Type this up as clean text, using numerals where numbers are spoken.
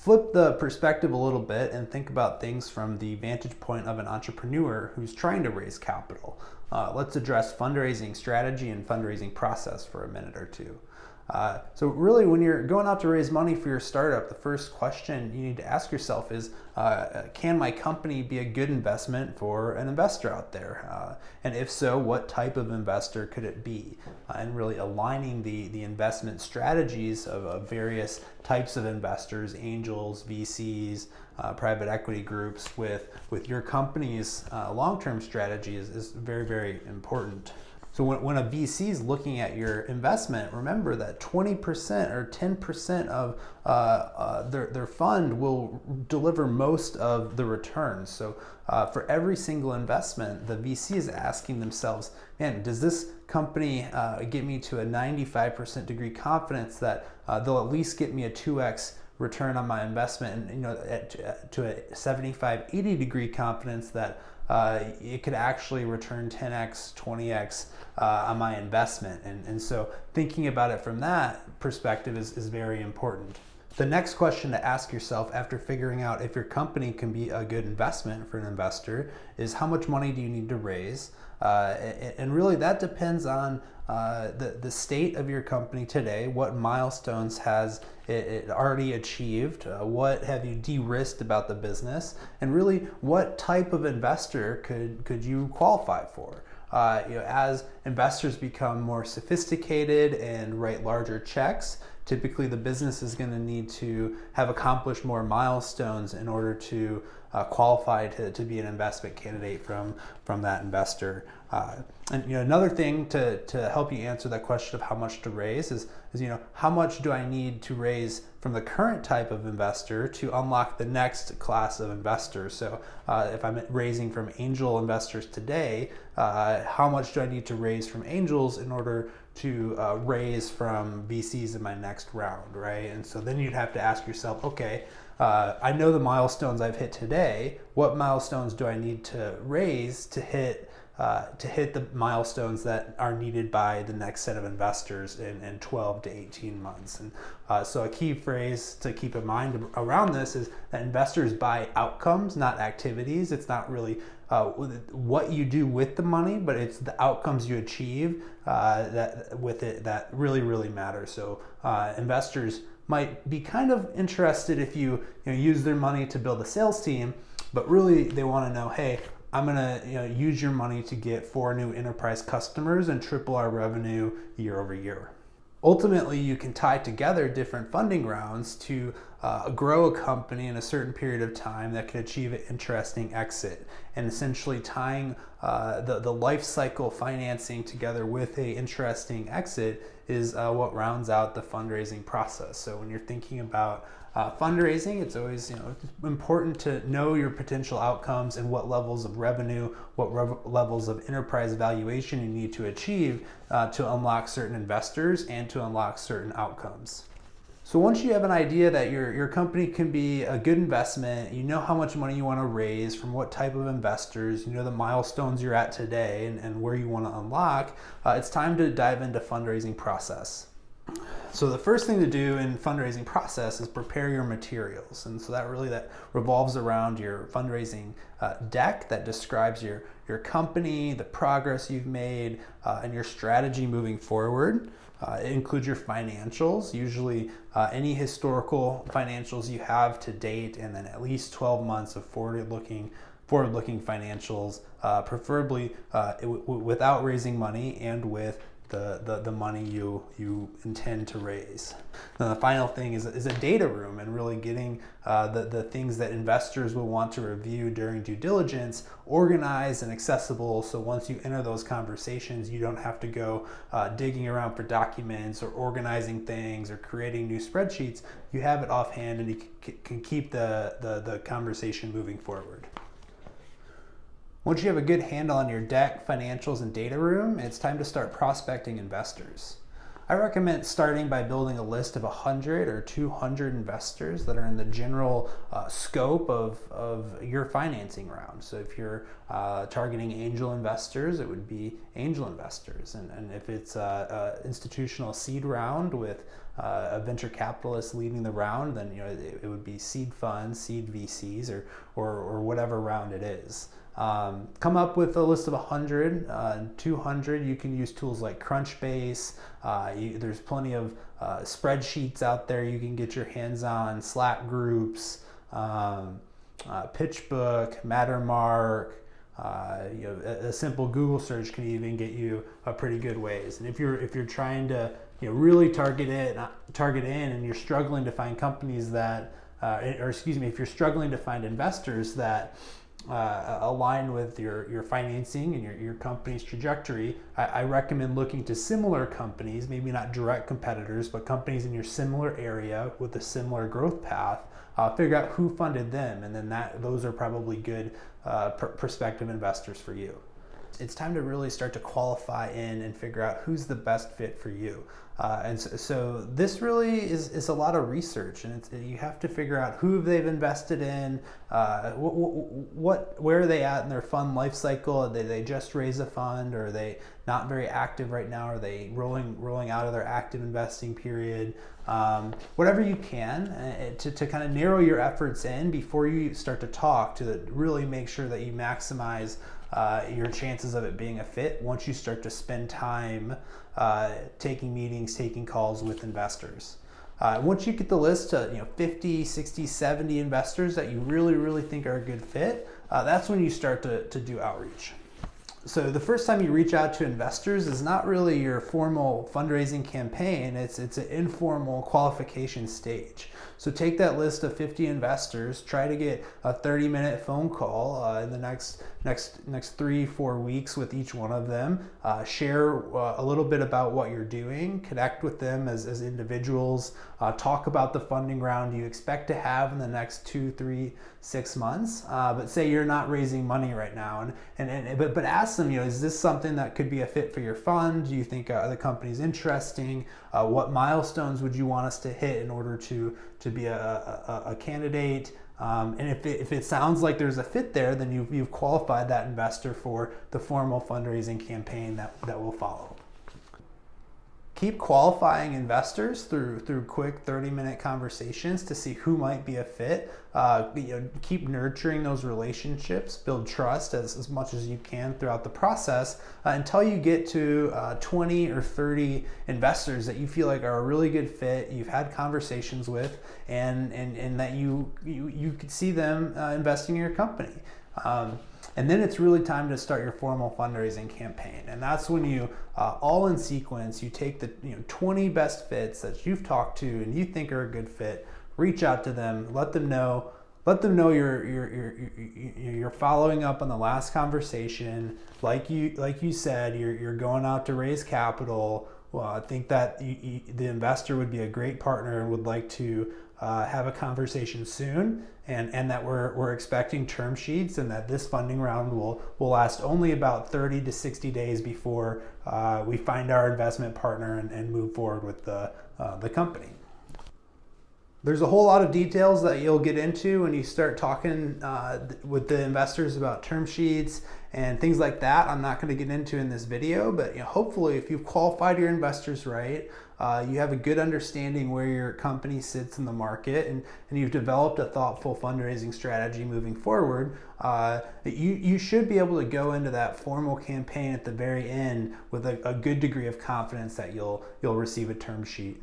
flip the perspective a little bit and think about things from the vantage point of an entrepreneur who's trying to raise capital. Let's address fundraising strategy and fundraising process for a minute or two. So really, when you're going out to raise money for your startup, the first question you need to ask yourself is, can my company be a good investment for an investor out there? And if so, what type of investor could it be? And really aligning the investment strategies of various types of investors, angels, VCs, private equity groups with your company's long-term strategy is very, very important. So when a VC is looking at your investment, remember that 20% or 10% of their fund will deliver most of the returns. So for every single investment, the VC is asking themselves, man, does this company get me to a 95% degree confidence that they'll at least get me a 2x return on my investment, and to a 75, 80 degree confidence that it could actually return 10x, 20x on my investment. And so thinking about it from that perspective is very important. The next question to ask yourself after figuring out if your company can be a good investment for an investor is, how much money do you need to raise? And really that depends on the state of your company today. What milestones has it already achieved? What have you de-risked about the business? And really, what type of investor could you qualify for? As investors become more sophisticated and write larger checks, typically the business is going to need to have accomplished more milestones in order to qualify to be an investment candidate from that investor. And another thing to help you answer that question of how much to raise is how much do I need to raise from the current type of investor to unlock the next class of investors? So if I'm raising from angel investors today, how much do I need to raise from angels in order to raise from VCs in my next round, right? And so then you'd have to ask yourself, okay, I know the milestones I've hit today. What milestones do I need to raise to hit the milestones that are needed by the next set of investors in 12 to 18 months? And so a key phrase to keep in mind around this is that investors buy outcomes, not activities. It's not really what you do with the money, but it's the outcomes you achieve that really, really matter. So investors might be kind of interested if you use their money to build a sales team, but really they want to know, hey, I'm gonna use your money to get 4 new enterprise customers and triple our revenue year over year. Ultimately, you can tie together different funding rounds to grow a company in a certain period of time that can achieve an interesting exit, and essentially tying the life cycle financing together with a interesting exit is what rounds out the fundraising process. So when you're thinking about fundraising, it's always it's important to know your potential outcomes and what levels of revenue, what levels of enterprise valuation you need to achieve to unlock certain investors and to unlock certain outcomes. So once you have an idea that your company can be a good investment, you know how much money you want to raise, from what type of investors, you know the milestones you're at today and where you want to unlock, it's time to dive into fundraising process. So the first thing to do in fundraising process is prepare your materials. And so that revolves around your fundraising deck that describes your company, the progress you've made, and your strategy moving forward. It includes your financials, usually any historical financials you have to date, and then at least 12 months of forward-looking financials, preferably without raising money and with the money you intend to raise. Now the final thing is a data room, and really getting the things that investors will want to review during due diligence organized and accessible, so once you enter those conversations, you don't have to go digging around for documents or organizing things or creating new spreadsheets. You have it offhand and you can keep the conversation moving forward. Once you have a good handle on your deck, financials, and data room, it's time to start prospecting investors. I recommend starting by building a list of 100 or 200 investors that are in the general scope of your financing round. So if you're targeting angel investors, it would be angel investors. And if it's institutional seed round with a venture capitalist leading the round, then it would be seed funds, seed VCs, or whatever round it is. Come up with a list of 100, 200. You can use tools like Crunchbase. There's plenty of spreadsheets out there you can get your hands on, Slack groups, PitchBook, Mattermark. A simple Google search can even get you a pretty good ways. And if you're trying to really target in, and you're struggling to find companies that, if you're struggling to find investors that align with your financing and your company's trajectory, I recommend looking to similar companies, maybe not direct competitors, but companies in your similar area with a similar growth path. Figure out who funded them, and then those are probably good prospective investors for you. It's time to really start to qualify in and figure out who's the best fit for you. And so this really is a lot of research, and you have to figure out who they've invested in, where are they at in their fund life cycle. Did they just raise a fund, or are they not very active right now? Are they rolling out of their active investing period? Whatever you can to kind of narrow your efforts in before you start to talk, to really make sure that you maximize your chances of it being a fit once you start to spend time taking meetings, taking calls with investors. Once you get the list to 50, 60, 70 investors that you really think are a good fit, that's when you start to do outreach. So the first time you reach out to investors is not really your formal fundraising campaign. It's an informal qualification stage. So take that list of 50 investors, try to get a 30-minute phone call in the next 3-4 weeks with each one of them. Share a little bit about what you're doing, connect with them as individuals, talk about the funding round you expect to have in the next 2, 3, 6 months. But say you're not raising money right now, but ask them, is this something that could be a fit for your fund? Do you think the company's interesting? What milestones would you want us to hit in order to be a candidate? And if it sounds like there's a fit there, then you've qualified that investor for the formal fundraising campaign that will follow. Keep qualifying investors through quick 30-minute conversations to see who might be a fit. Keep nurturing those relationships, build trust as much as you can throughout the process until you get to 20 or 30 investors that you feel like are a really good fit, you've had conversations with, and that you could see them investing in your company. And then it's really time to start your formal fundraising campaign. And that's when you, all in sequence, you take the 20 best fits that you've talked to and you think are a good fit, reach out to them, let them know you're following up on the last conversation. Like you said, you're going out to raise capital. Well, I think that the investor would be a great partner and would like to have a conversation soon, and that we're expecting term sheets, and that this funding round will last only about 30 to 60 days before we find our investment partner and move forward with the company. There's a whole lot of details that you'll get into when you start talking with the investors about term sheets and things like that. I'm not going to get into in this video, but hopefully if you've qualified your investors right, you have a good understanding where your company sits in the market, and you've developed a thoughtful fundraising strategy moving forward, you should be able to go into that formal campaign at the very end with a good degree of confidence that you'll receive a term sheet.